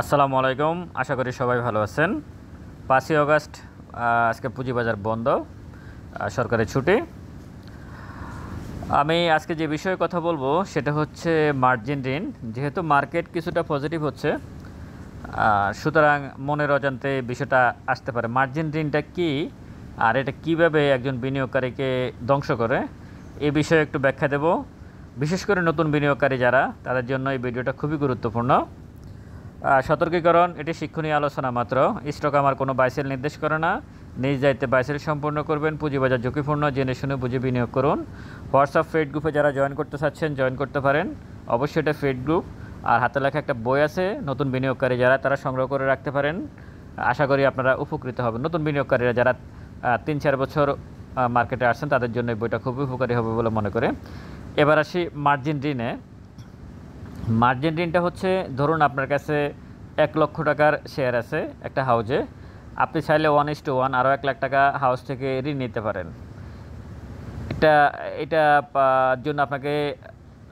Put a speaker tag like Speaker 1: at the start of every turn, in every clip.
Speaker 1: আসসালামু আলাইকুম। আশা করি সবাই ভালো আছেন। 5ই আগস্ট আজকে পুঁজিবাজার বন্ধ, সরকারি ছুটি। আমি আজকে যে বিষয়ে কথা বলবো সেটা হচ্ছে মার্জিন ঋণ। যেহেতু মার্কেট কিছুটা পজিটিভ হচ্ছে, সুতরাং মনের অজান্তে বিষয়টা আসতে পারে। মার্জিন ঋণটা কী আর এটা কীভাবে একজন বিনিয়োগকারীকে ধ্বংস করে, এই বিষয়ে একটু ব্যাখ্যা দেব। বিশেষ করে নতুন বিনিয়োগকারী যারা, তাদের জন্য এই ভিডিওটা খুবই গুরুত্বপূর্ণ। সতর্কীকরণ, এটি শিক্ষণীয় আলোচনা মাত্র। স্টক আমার কোনো বাইসেল নির্দেশ করে না। নিজ দায়িত্বে বাইসেল সম্পূর্ণ করবেন। পুঁজিবাজার ঝুঁকিপূর্ণ, জেনে শুনে বুঝে বিনিয়োগ করুন। হোয়াটসঅ্যাপ ফেড গ্রুপে যারা জয়েন করতে চাচ্ছেন জয়েন করতে পারেন। অবশ্যই এটা ফেড গ্রুপ, আর হাতে লেখা একটা বই আছে নতুন বিনিয়োগকারী যারা, তারা সংগ্রহ করে রাখতে পারেন। আশা করি আপনারা উপকৃত হবেন। নতুন বিনিয়োগকারীরা যারা 3-4 বছর মার্কেটে আসছেন তাদের জন্য এই বইটা খুবই উপকারী হবে বলে মনে করে। এবার আসি মার্জিন ঋণে। মার্জিন ঋণটা হচ্ছে, ধরুন আপনার কাছে 1 লক্ষ টাকার শেয়ার আছে একটা হাউজে। আপনি চাইলে 1:1 আরও 1 লাখ টাকা হাউস থেকে ঋণ নিতে পারেন। এটার জন্য আপনাকে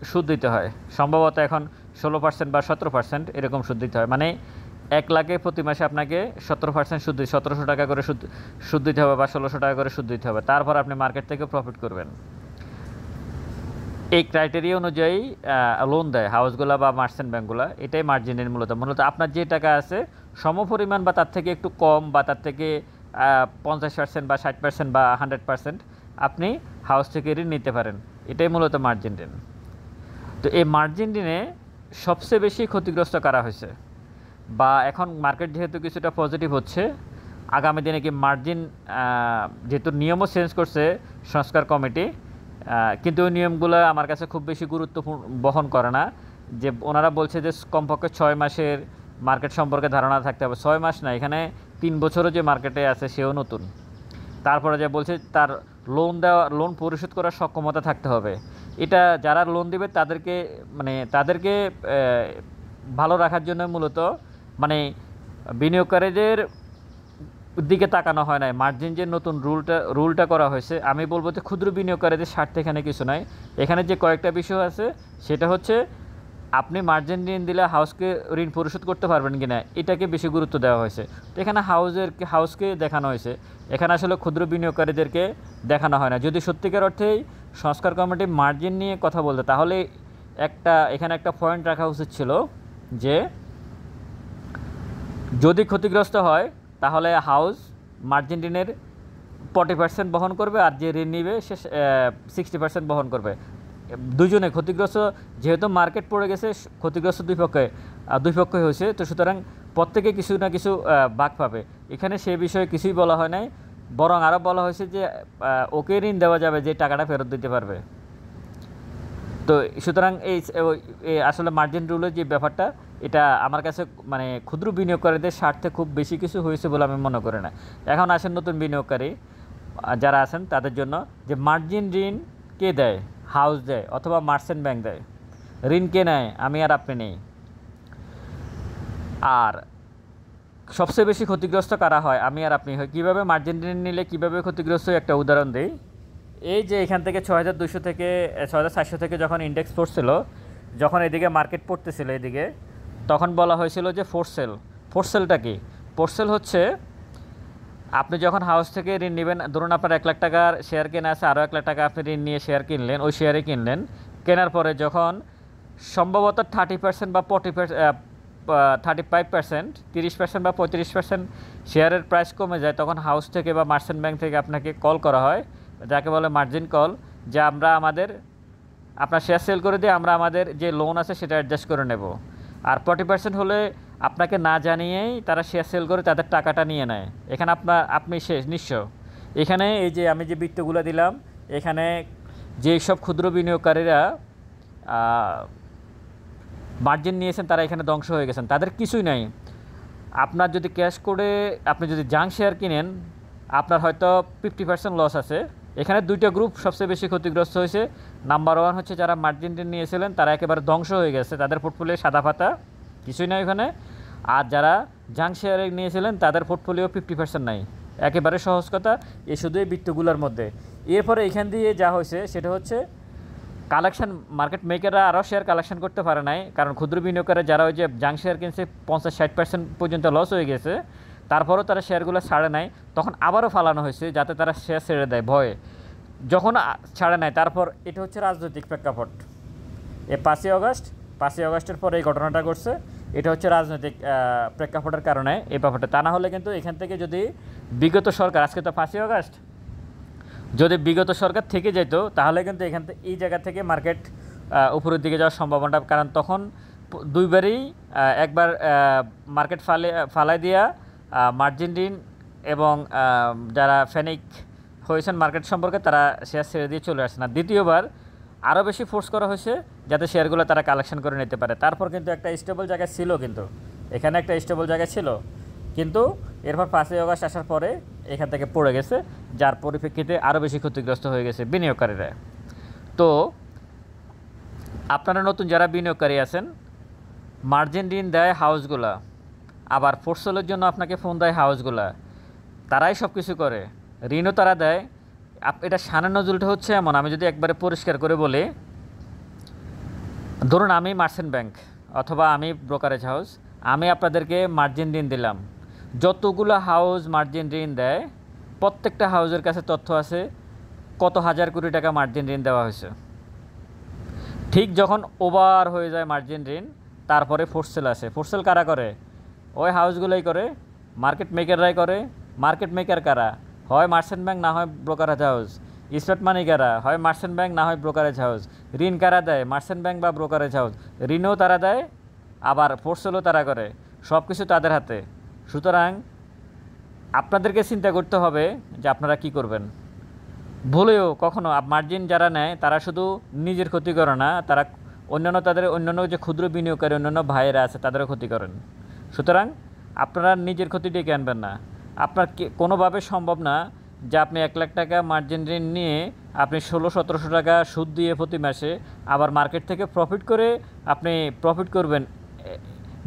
Speaker 1: সুদ দিতে হয় সম্ভবত এখন 16% বা 17% এরকম সুদ দিতে হয়। মানে 1 লাখে প্রতি মাসে আপনাকে 17% সুদ 1700 টাকা করে সুদ দিতে হবে বা 1600 টাকা করে সুদ দিতে হবে। তারপর আপনি মার্কেট থেকে প্রফিট করবেন। এই ক্রাইটেরিয়া অনুযায়ী লোন দেয় হাউসগুলো বা মার্চেন্ট ব্যাঙ্কগুলো। এটাই মার্জিনের মূলত আপনার যে টাকা আছে সমপরিমাণ বা তার থেকে একটু কম বা তার থেকে 50% বা 60% বা 100% আপনি হাউস থেকে ঋণ নিতে পারেন। এটাই মূলত মার্জিন ঋণ। তো এই মার্জিন ঋণে সবচেয়ে বেশি ক্ষতিগ্রস্ত কারা হয়েছে, বা এখন মার্কেট যেহেতু কিছুটা পজিটিভ হচ্ছে, আগামী দিনে কি মার্জিন, যেহেতু নিয়মও চেঞ্জ করছে সংস্কার কমিটি, কিন্তু ওই নিয়মগুলো আমার কাছে খুব বেশি গুরুত্বপূর্ণ বহন করে না। যে ওনারা বলছে যে কমপক্ষে 6 মাসের মার্কেট সম্পর্কে ধারণা থাকতে হবে। 6 মাস না, এখানে 3 বছরও যে মার্কেটে আছে সেও নতুন। তারপরে যে বলছে তার লোন পরিশোধ করার সক্ষমতা থাকতে হবে। এটা যারা লোন দেবে তাদেরকে ভালো রাখার জন্য মূলত বিনিয়োগকারীদের দিকে তাকানো হয় না। মার্জিন যে নতুন রুলটা করা হয়েছে, আমি বলবো যে ক্ষুদ্র বিনিয়োগকারীদের স্বার্থে এখানে কিছু নাই। এখানে যে কয়েকটা বিষয় আছে সেটা হচ্ছে আপনি মার্জিন ঋণ দিলে হাউসকে ঋণ পরিশোধ করতে পারবেন কি না, এটাকে বেশি গুরুত্ব দেওয়া হয়েছে। তো এখানে হাউসকে দেখানো হয়েছে, এখানে আসলে ক্ষুদ্র বিনিয়োগকারীদেরকে দেখানো হয় না। যদি সত্যিকার অর্থেই সংস্কার কমিটি মার্জিন নিয়ে কথা বলতে, তাহলে এখানে একটা পয়েন্ট রাখা উচিত ছিল যে যদি ক্ষতিগ্রস্ত হয় তাহলে হাউস মার্জিন ঋণের 40% বহন করবে, আর যে ঋণ নিবে সে 60% বহন করবে। দুজনে ক্ষতিগ্রস্ত, যেহেতু মার্কেট পড়ে গেছে, ক্ষতিগ্রস্ত দুই পক্ষই হয়েছে। তো সুতরাং প্রত্যেকে কিছু না কিছু ভাগ পাবে। এখানে সে বিষয়ে কিছুই বলা হয় নাই, বরং আরও বলা হয়েছে যে ওকে ঋণ দেওয়া যাবে যে টাকাটা ফেরত দিতে পারবে। তো সুতরাং এই আসলে মার্জিন রুলের যে ব্যাপারটা, এটা আমার কাছে ক্ষুদ্র বিনিয়োগকারীদের স্বার্থে খুব বেশি কিছু হয়েছে বলে আমি মনে করি না। এখন আসেন নতুন বিনিয়োগকারী যারা আছেন তাদের জন্য, যে মার্জিন ঋণ কে দেয়? হাউস দেয় অথবা মার্চেন্ট ব্যাংক দেয়। ঋণ কে নেয়? আমি আর আপনি নেই। আর সবচেয়ে বেশি ক্ষতিগ্রস্ত কারা হয়? আমি আর আপনি হয়। কীভাবে মার্জিন ঋণ নিলে কীভাবে ক্ষতিগ্রস্ত একটা উদাহরণ দিই। এই যে এখান থেকে 6200 থেকে 6400 থেকে যখন ইন্ডেক্স পড়ছিল, যখন এদিকে মার্কেট পড়তেছিল এদিকে, তখন বলা হয়েছিল যে ফোর্সেলটা কি? ফোর্সেল হচ্ছে আপনি যখন হাউস থেকে ঋণ নেবেন, ধরুন আপনার 1 লাখ টাকার শেয়ার কেনা আছে, আরও 1 লাখ টাকা আপনি ঋণ নিয়ে শেয়ার কিনলেন, ওই শেয়ারে কিনলেন। কেনার পরে যখন সম্ভবত 30% বা 35%, 30% বা 35% শেয়ারের প্রাইস কমে যায়, তখন হাউস থেকে বা মার্চেন্ট ব্যাংক থেকে আপনাকে কল করা হয়, যাকে বলে মার্জিন কল, যে আপনার শেয়ার সেল করে দিয়ে আমরা আমাদের যে লোন আছে সেটা অ্যাডজাস্ট করে নেব। আর 40% হলে আপনাকে না জানিয়েই তারা শেয়ার সেল করে তাদের টাকাটা নিয়ে নেয়। এখানে আপনি নিঃস্ব। এখানে এই যে আমি যে বৃত্তগুলো দিলাম, এখানে যে সব ক্ষুদ্র বিনিয়োগকারীরা মার্জিন নিয়েছেন তারা এখানে ধ্বংস হয়ে গেছেন, তাদের কিছুই নাই। আপনার যদি ক্যাশ করে আপনি যদি জাঙ্ক শেয়ার কিনেন, আপনার হয়তো 50% লস আছে। এখানে দুইটা গ্রুপ সবচেয়ে বেশি ক্ষতিগ্রস্ত হয়েছে। নাম্বার 1 হচ্ছে যারা মার্জিন ঋণ নিয়েছিলেন তারা একেবারে ধ্বংস হয়ে গেছে, তাদের পোর্টফোলিও সাদা পাতা, কিছুই নাই ওখানে। আর যারা জাঙ্ক শেয়ারে নিয়েছিলেন তাদের পোর্টফোলিও 50% নাই। একেবারে সহজ কথা, এই শুধু এই বৃত্তগুলোর মধ্যে। এরপরে এখান দিয়ে যা হয়েছে সেটা হচ্ছে কালেকশন মার্কেট মেকাররা আরও শেয়ার কালেকশন করতে পারে নাই, কারণ ক্ষুদ্র বিনিয়োগকারী যারা ওই যে জাং শেয়ার কিনছে 50-60% পর্যন্ত লস হয়ে গেছে, তারপরও তারা শেয়ারগুলো ছাড়ে নাই, তখন আবারও ফালানো হয়েছে যাতে তারা শেয়ার ছেড়ে দেয় ভয়ে। যখন ছাড়ে নাই, তারপর এটা হচ্ছে রাজনৈতিক প্রেক্ষাপট। এই 5ই আগস্টের পরে এই ঘটনাটা ঘটছে, এটা হচ্ছে রাজনৈতিক প্রেক্ষাপটের কারণে এই ব্যাপারটা। তা না হলে কিন্তু এখান থেকে যদি বিগত সরকার, আজকে তো 5ই আগস্ট, যদি বিগত সরকার থেকে যেত তাহলে কিন্তু এখান থেকে এই জায়গা থেকে মার্কেট উপরের দিকে যাওয়ার সম্ভাবনা, কারণ তখন দুইবারই একবার মার্কেট ফালাই দিয়া মার্জিন ঋণ এবং যারা ফ্যানিক হয়েছেন মার্কেট সম্পর্কে তারা শেয়ার ছেড়ে দিয়ে চলে আসছে না। দ্বিতীয়বার আরও বেশি ফোর্স করা হয়েছে যাতে শেয়ারগুলো তারা কালেকশন করে নিতে পারে। তারপর কিন্তু একটা স্টেবল জায়গায় ছিল, কিন্তু এখানে একটা স্টেবল জায়গায় ছিল, কিন্তু এরপর 5ই আগস্ট আসার পরে এখান থেকে পড়ে গেছে, যার পরিপ্রেক্ষিতে আরও বেশি ক্ষতিগ্রস্ত হয়ে গেছে বিনিয়োগকারীরা। তো আপনারা নতুন যারা বিনিয়োগকারী আছেন, মার্জিন ঋণ দেয় হাউসগুলা, আবার ফোর্সেলের জন্য আপনাকে ফোন দেয় হাউসগুলা, তারাই সব কিছু করে, ঋণও তারা দেয়। এটা শানে নজরুলটা হচ্ছে এমন, আমি যদি একবারে পরিষ্কার করে বলি, ধরুন আমি মার্চেন্ট ব্যাংক অথবা আমি ব্রোকারেজ হাউস, আমি আপনাদেরকে মার্জিন ঋণ দিলাম। যতগুলো হাউস মার্জিন ঋণ দেয়, প্রত্যেকটা হাউসের কাছে তথ্য আছে কত হাজার কোটি টাকা মার্জিন ঋণ দেওয়া হয়েছে। ঠিক যখন ওভার হয়ে যায় মার্জিন ঋণ, তারপরে ফোর্সেল আসে। ফোর্সেল কারা করে? ওই হাউসগুলোই করে, মার্কেট মেকাররাই করে। মার্কেট মেকার কারা? হয় মার্চেন্ট ব্যাংক, না হয় ব্রোকারেজ হাউস। স্মার্ট মানি কারা? হয় মার্চেন্ট ব্যাংক, না হয় ব্রোকারেজ হাউস। ঋণ কারা দেয়? মার্চেন্ট ব্যাংক বা ব্রোকারেজ হাউস। ঋণও তারা দেয়, আবার ফোর্সেলও তারা করে, সব কিছু তাদের হাতে। সুতরাং আপনাদেরকে চিন্তা করতে হবে যে আপনারা কি করবেন। ভুলেও কখনো মার্জিন যারা নেয় তারা শুধু নিজের ক্ষতি করে না, তারা অন্যান্য যে ক্ষুদ্র বিনিয়োগকারী অন্যান্য ভাইয়েরা আছে তাদেরও ক্ষতি করেন। সুতরাং আপনারা নিজের ক্ষতি ডেকে আনবেন না। আপনার কোনোভাবে সম্ভব না যে আপনি 1 লাখ টাকা মার্জিন ঋণ নিয়ে আপনি 1600-1700 টাকা সুদ দিয়ে প্রতি মাসে আবার মার্কেট থেকে প্রফিট করে আপনি প্রফিট করবেন,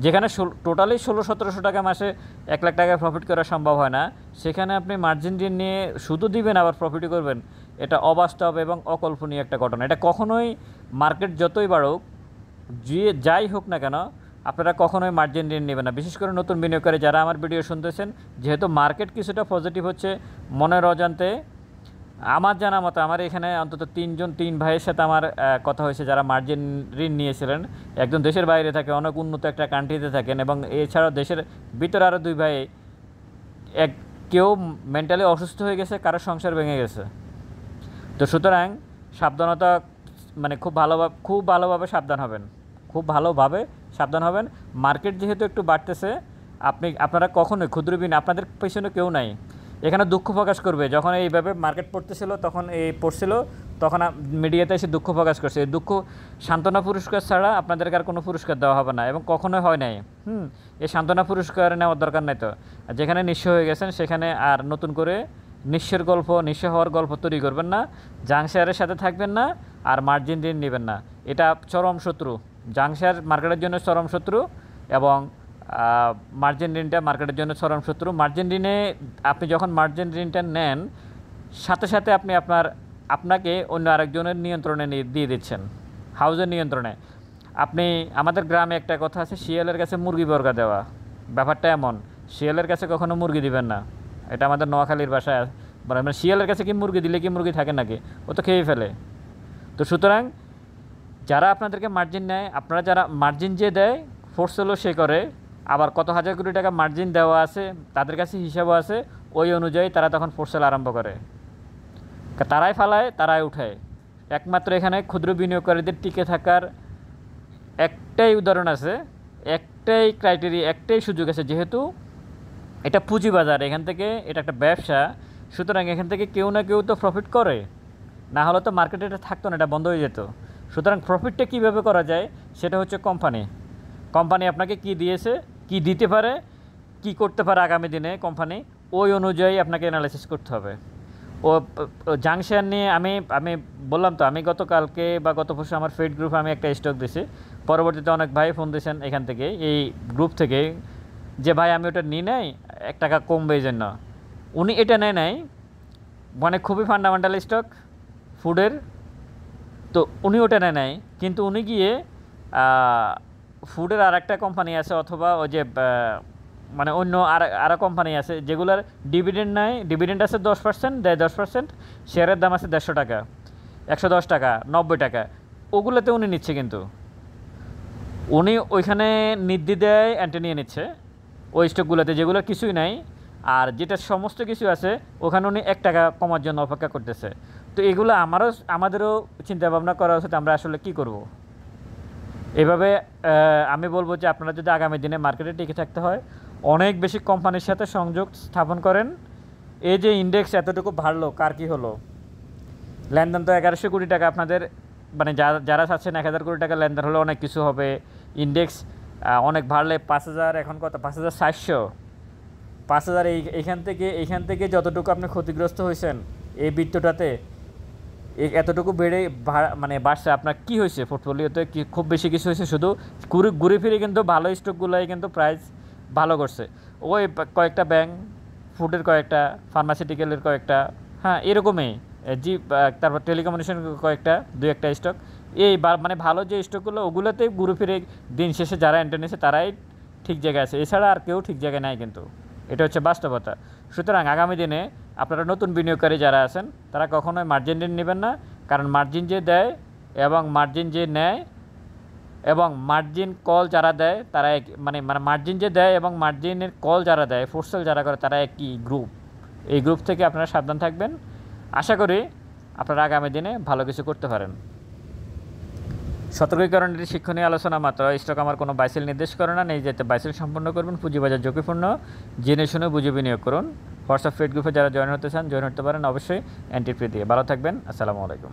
Speaker 1: যেখানে টোটালি 1600-1700 টাকা মাসে 1 লাখ টাকা প্রফিট করা সম্ভব হয় না, সেখানে আপনি মার্জিন ঋণ নিয়ে শুধু দিবেন আবার প্রফিটই করবেন। এটা অবাস্তব এবং অকল্পনীয় একটা ঘটনা। এটা কখনোই, মার্কেট যতই বাড়ুক, যাই হোক না কেন, আপনারা কখনোই মার্জিন ঋণ নেবেন না। বিশেষ করে নতুন বিনিয়োগকারী যারা আমার ভিডিও শুনতেছেন, যেহেতু মার্কেট কিছুটা পজিটিভ হচ্ছে, মনের অজান্তে আমার জানা মতো আমার এখানে অন্তত 3 ভাইয়ের সাথে আমার কথা হয়েছে যারা মার্জিন ঋণ নিয়েছিলেন। একজন দেশের বাইরে থাকে, অনেক উন্নত একটা কান্ট্রিতে থাকেন, এবং এছাড়াও দেশের ভিতরে আরও 2 ভাই, কেউ মেন্টালি অসুস্থ হয়ে গেছে, কারো সংসার ভেঙে গেছে। তো সুতরাং সাবধানতা, মানে খুব ভালোভাবে সাবধান হবেন, খুব ভালোভাবে সাবধান হবেন। মার্কেট যেহেতু একটু বাড়তেছে, আপনারা কখনোই ক্ষুদ্র বিনিয়োগ, আপনাদের পেছনে কেউ নাই। এখানে দুঃখ প্রকাশ করবে যখন এইভাবে মার্কেট পড়তেছিল, তখন পড়ছিল, তখন মিডিয়াতে এসে দুঃখ প্রকাশ করছে। এই দুঃখ সান্ত্বনা পুরস্কার ছাড়া আপনাদেরকে আর কোনো পুরস্কার দেওয়া হবে না, এবং কখনোই হয় নাই। এই সান্ত্বনা পুরস্কার নেওয়ার দরকার নাই। তো যেখানে নিঃস্ব হয়ে গেছেন সেখানে আর নতুন করে নিঃস্ব হওয়ার গল্প তৈরি করবেন না। জাং শেয়ারের সাথে থাকবেন না, আর মার্জিন ঋণ নেবেন না। এটা চরম শত্রু। জাং শেয়ার মার্কেটের জন্য চরম শত্রু, এবং মার্জিন ঋণটা মার্কেটের জন্য চরম শত্রু। মার্জিন ঋণে আপনি যখন মার্জিন ঋণটা নেন, সাথে সাথে আপনাকে অন্য আরেকজনের নিয়ন্ত্রণে দিয়ে দিচ্ছেন, হাউজের নিয়ন্ত্রণে। আমাদের গ্রামে একটা কথা আছে, শিয়ালের কাছে মুরগি বর্গা দেওয়া। ব্যাপারটা এমন, শিয়ালের কাছে কখনো মুরগি দিবেন না। এটা আমাদের নোয়াখালীর ভাষায়, মানে শিয়ালের কাছে কি মুরগি দিলে কি মুরগি থাকে নাকি? ও তো খেয়ে ফেলে। তো সুতরাং যারা আপনাদেরকে মার্জিন নেয়, আপনারা যারা মার্জিন যে দেয়, ফোর্সেলও সে করে, আবার কত হাজার কোটি টাকা মার্জিন দেওয়া আছে তাদের কাছে হিসাবও আছে, ওই অনুযায়ী তারা তখন ফোর্সেল আরম্ভ করে। তারাই ফালায়, তারাই উঠায়। একমাত্র এখানে ক্ষুদ্র বিনিয়োগকারীদের টিকে থাকার একটাই উদাহরণ আছে, একটাই ক্রাইটেরিয়া, একটাই সুযোগ আছে। যেহেতু এটা পুঁজিবাজার, এখান থেকে এটা একটা ব্যবসা, সুতরাং এখান থেকে কেউ না কেউ তো প্রফিট করে, না হলে তো মার্কেটে এটা থাকতো না, এটা বন্ধ হয়ে যেত। সুতরাং প্রফিটটা কীভাবে করা যায় সেটা হচ্ছে কোম্পানি আপনাকে কি দিয়েছে, কি দিতে পারে, কি করতে পারে আগামী দিনে কোম্পানি, ওই অনুযায়ী আপনাকে অ্যানালাইসিস করতে হবে। জাং শেয়ার নিয়ে আমি বললাম তো, আমি গতকালকে বা গত পরশু আমার ফেড গ্রুপে আমি একটা স্টক দিছি। পরবর্তীতে অনেক ভাই ফোন দিয়েছেন এখান থেকে, এই গ্রুপ থেকে, যে ভাই আমি ওটা নিই নাই, 1 টাকা কমবে এই জন্য। উনি এটা নেয় নাই, মানে খুবই ফান্ডামেন্টাল স্টক ফুডের, তো উনি ওটা নেয় নাই, কিন্তু উনি গিয়ে ফুডের আর একটা কোম্পানি আছে, অথবা ওই যে মানে অন্য আরও কোম্পানি আছে যেগুলোর ডিভিডেন্ড নেয়, ডিভিডেন্ড আছে 10%, দেয় 10%, শেয়ারের দাম আছে 150 টাকা, 110 টাকা, 90 টাকা, ওগুলোতে উনি নিচ্ছে। কিন্তু উনি ওইখানে নির্দ্বিধায় এন্ট্রি নিয়ে নিচ্ছে ওই স্টকগুলোতে যেগুলো কিছুই নাই, আর যেটা সমস্ত কিছু আছে ওখানে উনি 1 টাকা কমার জন্য অপেক্ষা করতেছে। তো এগুলো আমাদেরও চিন্তা ভাবনা করা উচিত, আমরা আসলে কি করব। এভাবে আমি বলবো যে আপনারা যদি আগামী দিনে মার্কেটে টিকে থাকতে হয়, অনেক বেশি কোম্পানির সাথে সংযোগ স্থাপন করেন। এই যে ইন্ডেক্স এতটুকু বাড়লো, কার কী হলো? লেনদেন তো 1100 কোটি টাকা, আপনাদের মানে যারা চাচ্ছেন 1000 কোটি টাকা লেনদেন হলে অনেক কিছু হবে। ইন্ডেক্স অনেক বাড়লে 5000, এখন কত 5700, 5000, এইখান থেকে যতটুকু আপনি ক্ষতিগ্রস্ত হয়েছেন এই বৃত্তটাতে, এতটুকু বেড়ে মানে বাড়ছে, আপনার কি হয়েছে পোর্টফোলিওতে? কি খুব বেশি কিছু হয়েছে? শুধু ঘুরে ফিরে কিন্তু ভালো স্টকগুলোই কিন্তু প্রাইস ভালো করছে। ওই কয়েকটা ব্যাংক, ফুডের কয়েকটা, ফার্মাসিউটিক্যালের কয়েকটা, হ্যাঁ এরকমই, তারপর টেলিকমিউনিকেশন কয়েকটা, 2-1টা স্টক, এই মানে ভালো যে স্টকগুলো ওগুলোতেই ঘুরে ফিরে দিন শেষে যারা এন্ট্রি নিয়েছে তারাই ঠিক জায়গায় আছে, এছাড়া আর কেউ ঠিক জায়গায় নাই কিন্তু। এটা হচ্ছে বাস্তবতা। সুতরাং আগামী দিনে আপনারা নতুন বিনিয়োগকারী যারা আছেন তারা কখনোই মার্জিন ঋণ নেবেন না, কারণ মার্জিন যে দেয় এবং মার্জিন যে নেয় এবং মার্জিন কল যারা দেয় তারা মানে মার্জিন যে দেয় এবং মার্জিনের কল যারা দেয়, ফোর্সেল যারা করে, তারা একই গ্রুপ। এই গ্রুপ থেকে আপনারা সাবধান থাকবেন। আশা করি আপনারা আগামী দিনে ভালো কিছু করতে পারেন। সতর্কীকরণের শিক্ষণীয় আলোচনা মাত্র। স্টক আমার কোনো বাইসেল নির্দেশ করে না, নেই যেতে বাইসেল সম্পন্ন করবেন। পুঁজিবাজার ঝুঁকিপূর্ণ, জেনে শুনে বুঝে বিনিয়োগ করুন। হোয়াটসঅ্যাপ ফেড গ্রুপে যারা জয়েন হতে চান জয়েন হতে পারেন, অবশ্যই এন্ট্রি ফি দিয়ে। ভালো থাকবেন। আসসালামু আলাইকুম।